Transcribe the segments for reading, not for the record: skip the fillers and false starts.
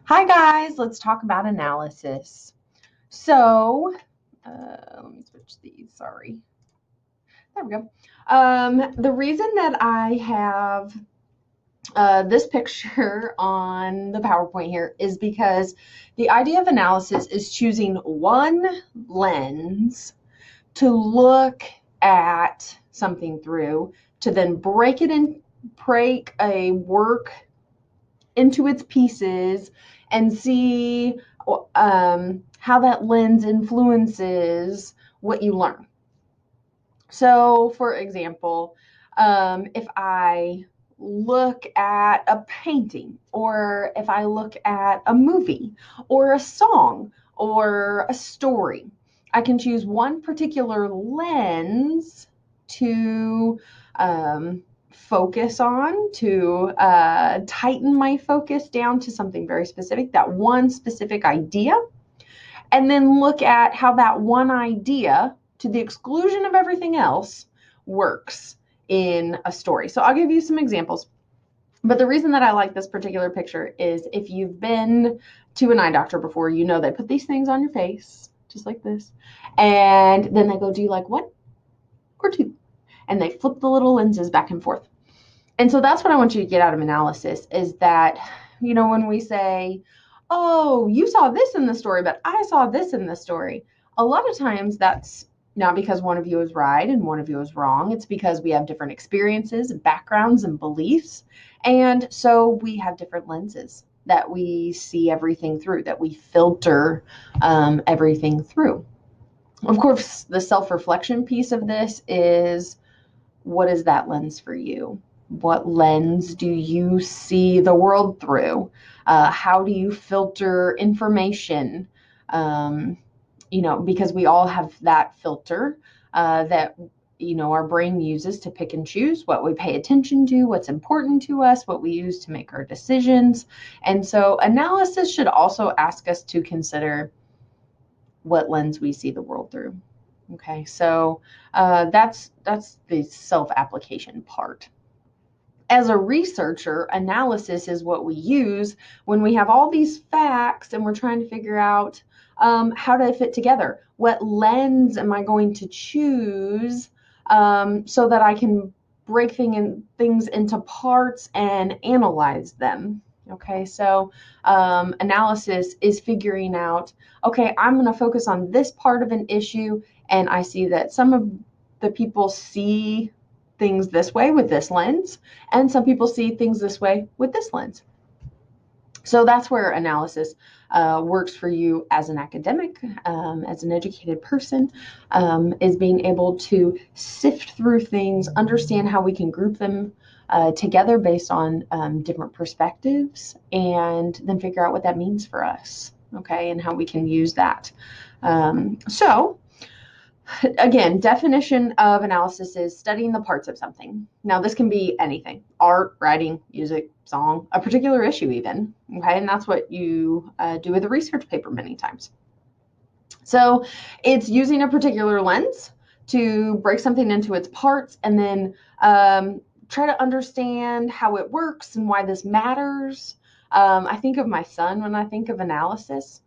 Hi guys, let's talk about analysis. So, let me switch these, sorry. There we go. The reason that I have this picture on the PowerPoint here is because the idea of analysis is choosing one lens to look at something through, to then break a work into its pieces and see how that lens influences what you learn. So, for example, if I look at a painting, or if I look at a movie, or a song, or a story, I can choose one particular lens to focus on, to tighten my focus down to something very specific, that one specific idea, and then look at how that one idea, to the exclusion of everything else, works in a story. So I'll give you some examples. But the reason that I like this particular picture is if you've been to an eye doctor before, you know they put these things on your face, just like this. And then they go, do you like one or two? And they flip the little lenses back and forth. And so that's what I want you to get out of analysis is that, when we say, oh, you saw this in the story, but I saw this in the story, a lot of times that's not because one of you is right and one of you is wrong. It's because we have different experiences, backgrounds, and beliefs. And so we have different lenses that we see everything through, that we filter everything through. Of course, the self reflection piece of this is, what is that lens for you? What lens do you see the world through? How do you filter information? Because we all have that filter that our brain uses to pick and choose what we pay attention to, what's important to us, what we use to make our decisions. And so analysis should also ask us to consider what lens we see the world through. Okay, so that's the self-application part. As a researcher, analysis is what we use when we have all these facts and we're trying to figure out how to fit together. What lens am I going to choose so that I can break things into parts and analyze them? Okay, so analysis is figuring out, okay, I'm going to focus on this part of an issue, and I see that some of the people see things this way with this lens, and some people see things this way with this lens. So that's where analysis works for you as an academic, as an educated person, is being able to sift through things, understand how we can group them together based on different perspectives, and then figure out what that means for us, okay, and how we can use that. So again, definition of analysis is studying the parts of something. Now, this can be anything: art, writing, music, song, a particular issue, even. Okay, and that's what you do with a research paper many times. So, it's using a particular lens to break something into its parts and then try to understand how it works and why this matters. I think of my son when I think of analysis.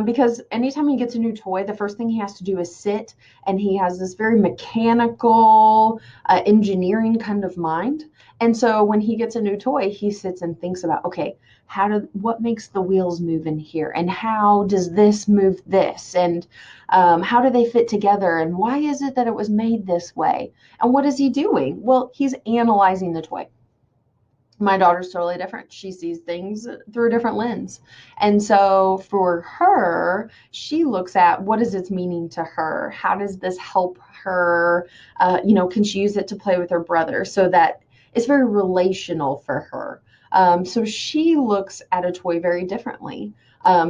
Because anytime he gets a new toy, the first thing he has to do is sit, and he has this very mechanical, engineering kind of mind. And so when he gets a new toy, he sits and thinks about, okay, what makes the wheels move in here, and how does this move this, and how do they fit together, and why is it that it was made this way, and what is he doing? Well, he's analyzing the toy. My daughter's totally different. She sees things through a different lens. And so for her, she looks at, what is its meaning to her? How does this help her? Can she use it to play with her brother, so that it's very relational for her? So she looks at a toy very differently.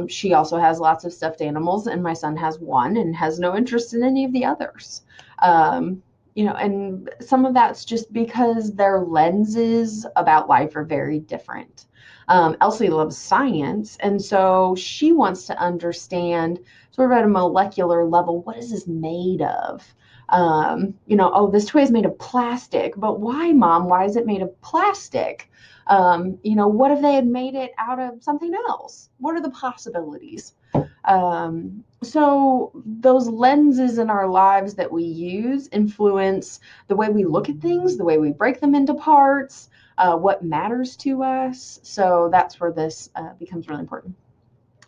She also has lots of stuffed animals, and my son has one and has no interest in any of the others. And some of that's just because their lenses about life are very different. Elsie loves science, and so she wants to understand, sort of at a molecular level, what is this made of? Oh, this toy is made of plastic, but why, Mom? Why is it made of plastic? What if they had made it out of something else? What are the possibilities? So those lenses in our lives that we use influence the way we look at things, the way we break them into parts, what matters to us. So that's where this becomes really important.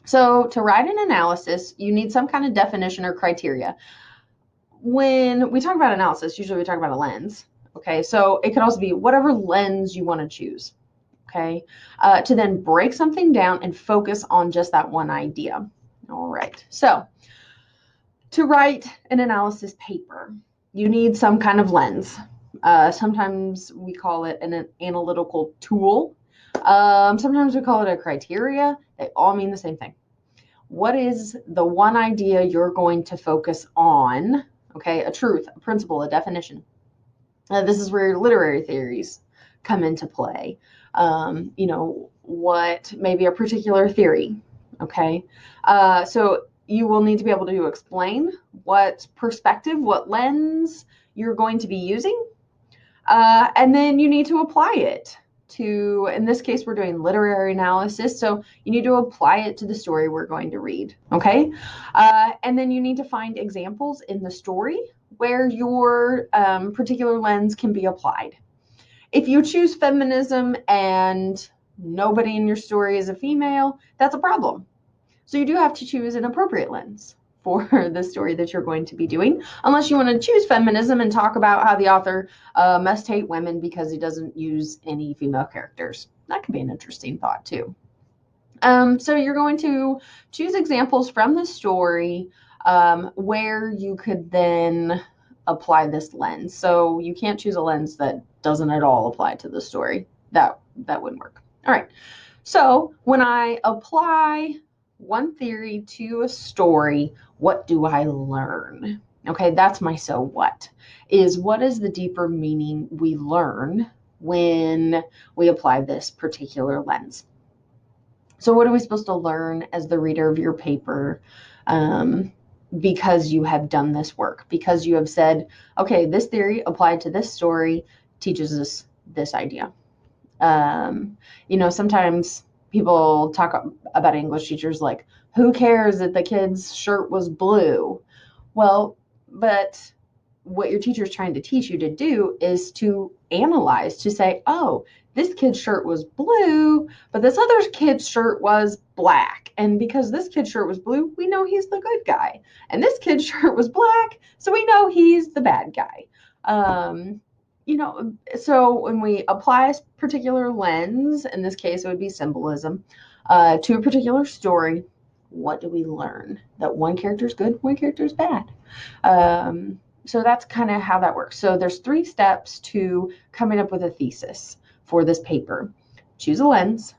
So to write an analysis, you need some kind of definition or criteria. When we talk about analysis, usually we talk about a lens. Okay, so it could also be whatever lens you want to choose. Okay, to then break something down and focus on just that one idea. All right, so to write an analysis paper, you need some kind of lens. Sometimes we call it an analytical tool. Sometimes we call it a criteria. They all mean the same thing. What is the one idea you're going to focus on? Okay, a truth, a principle, a definition. This is where literary theories come into play. What maybe a particular theory. Okay, so you will need to be able to explain what perspective, what lens you're going to be using, and then you need to apply it to, in this case, we're doing literary analysis, so you need to apply it to the story we're going to read, okay? And then you need to find examples in the story where your particular lens can be applied. If you choose feminism and nobody in your story is a female, that's a problem. So you do have to choose an appropriate lens for the story that you're going to be doing, unless you want to choose feminism and talk about how the author must hate women because he doesn't use any female characters. That could be an interesting thought too. So you're going to choose examples from the story where you could then apply this lens. So you can't choose a lens that doesn't at all apply to the story. That wouldn't work. All right. So when I apply one theory to a story, what do I learn? Okay, that's my so what. What is the deeper meaning we learn when we apply this particular lens? So what are we supposed to learn as the reader of your paper because you have done this work, because you have said, okay, this theory applied to this story teaches us this idea. Sometimes people talk about English teachers like, who cares if the kid's shirt was blue? Well, but what your teacher is trying to teach you to do is to analyze, to say, oh, this kid's shirt was blue, but this other kid's shirt was black. And because this kid's shirt was blue, we know he's the good guy. And this kid's shirt was black, so we know he's the bad guy. So when we apply a particular lens, in this case, it would be symbolism, to a particular story, what do we learn? That one character is good, one character is bad. So that's kind of how that works. So there's 3 steps to coming up with a thesis for this paper. Choose a lens,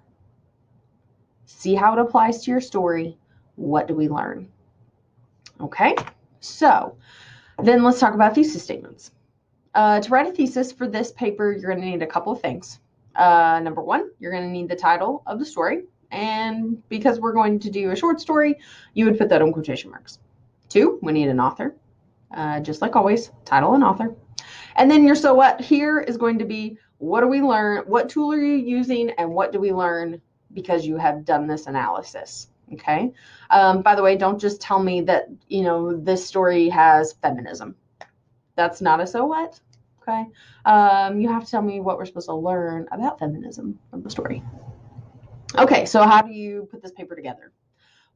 see how it applies to your story. What do we learn? Okay, so then let's talk about thesis statements. To write a thesis for this paper, you're going to need a couple of things. Number 1, you're going to need the title of the story. And because we're going to do a short story, you would put that in quotation marks. 2, we need an author. Just like always, title and author. And then your so what here is going to be, what do we learn? What tool are you using? And what do we learn because you have done this analysis? Okay. By the way, don't just tell me that, this story has feminism. That's not a so what. Okay. You have to tell me what we're supposed to learn about feminism from the story. Okay. So how do you put this paper together?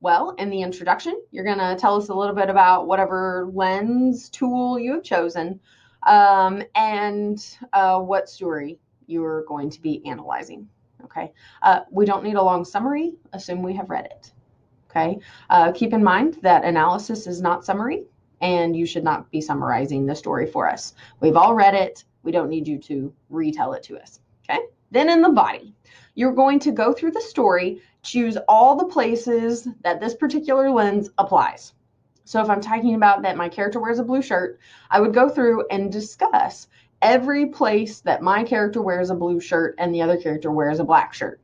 Well, in the introduction, you're going to tell us a little bit about whatever lens tool you have chosen and what story you're going to be analyzing. Okay. We don't need a long summary. Assume we have read it. Okay. Keep in mind that analysis is not summary, and you should not be summarizing the story for us. We've all read it. We don't need you to retell it to us. Okay. Then in the body, you're going to go through the story, choose all the places that this particular lens applies. So if I'm talking about that my character wears a blue shirt, I would go through and discuss every place that my character wears a blue shirt and the other character wears a black shirt.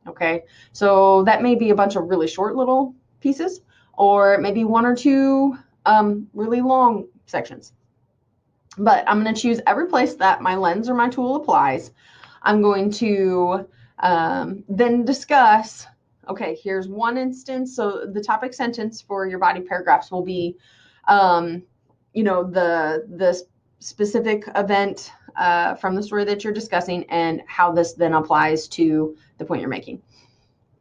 Okay, so that may be a bunch of really short little pieces, or maybe 1 or 2 really long sections. But I'm going to choose every place that my lens or my tool applies. I'm going to Then discuss, okay, here's one instance. So the topic sentence for your body paragraphs will be, the specific event from the story that you're discussing and how this then applies to the point you're making.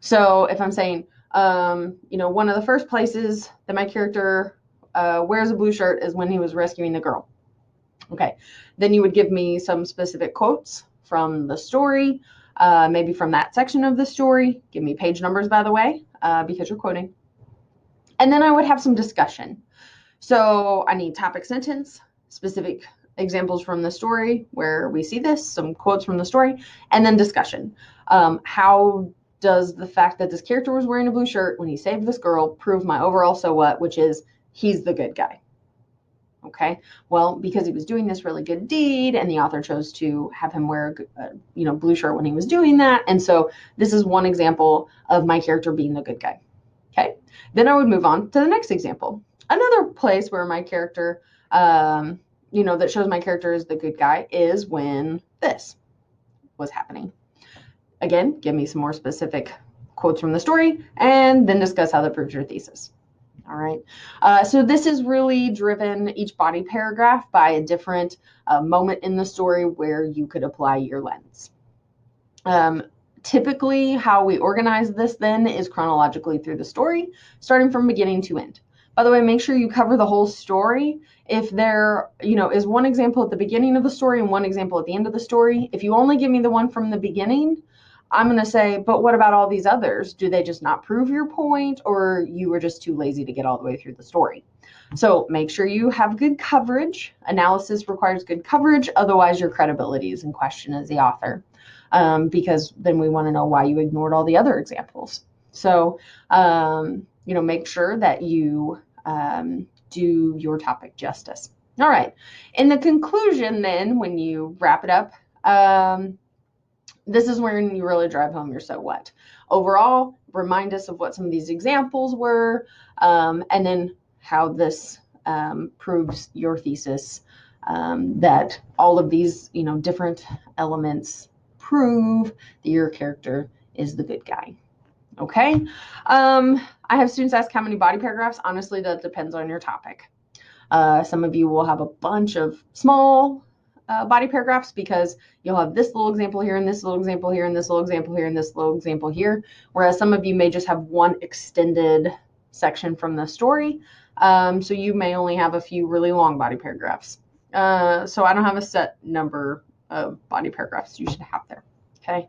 So if I'm saying, one of the first places that my character wears a blue shirt is when he was rescuing the girl. Okay, then you would give me some specific quotes from the story, maybe from that section of the story. Give me page numbers, by the way, because you're quoting. And then I would have some discussion. So I need topic sentence, specific examples from the story where we see this, some quotes from the story, and then discussion. How does the fact that this character was wearing a blue shirt when he saved this girl prove my overall so what, which is he's the good guy? Okay, well, because he was doing this really good deed and the author chose to have him wear a blue shirt when he was doing that. And so this is one example of my character being the good guy. Okay, then I would move on to the next example. Another place where my character, that shows my character is the good guy is when this was happening. Again, give me some more specific quotes from the story and then discuss how that proves your thesis. All right. So this is really driven, each body paragraph, by a different moment in the story where you could apply your lens. Typically, how we organize this then is chronologically through the story, starting from beginning to end. By the way, make sure you cover the whole story. If there, is one example at the beginning of the story and one example at the end of the story, if you only give me the one from the beginning, I'm going to say, but what about all these others? Do they just not prove your point, or you were just too lazy to get all the way through the story? So make sure you have good coverage. Analysis requires good coverage. Otherwise, your credibility is in question as the author, because then we want to know why you ignored all the other examples. So, make sure that you do your topic justice. All right. In the conclusion, then, when you wrap it up, this is when you really drive home your so what. Overall, remind us of what some of these examples were, and then how this proves your thesis, that all of these, different elements prove that your character is the good guy. Okay. I have students ask how many body paragraphs. Honestly, that depends on your topic. Some of you will have a bunch of small body paragraphs because you'll have this little example here and this little example here and this little example here and this little example here, whereas some of you may just have one extended section from the story. So you may only have a few really long body paragraphs. So I don't have a set number of body paragraphs you should have there. Okay.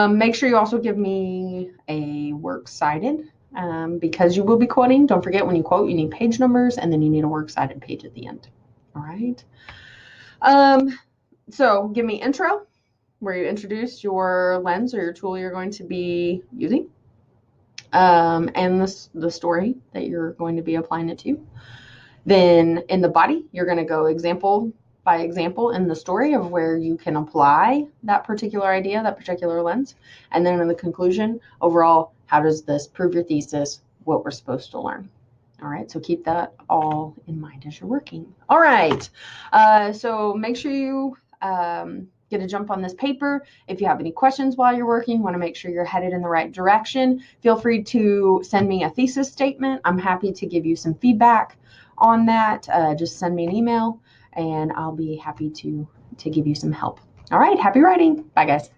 Make sure you also give me a works cited, because you will be quoting. Don't forget, when you quote, you need page numbers and then you need a works cited page at the end. All right. So give me intro, where you introduce your lens or your tool you're going to be using, and the story that you're going to be applying it to. Then in the body, you're going to go example by example in the story of where you can apply that particular idea, that particular lens. And then in the conclusion, overall, how does this prove your thesis, what we're supposed to learn? All right, so keep that all in mind as you're working. All right, so make sure you get a jump on this paper. If you have any questions while you're working, want to make sure you're headed in the right direction, feel free to send me a thesis statement. I'm happy to give you some feedback on that. Just send me an email and I'll be happy to give you some help. All right, happy writing. Bye, guys.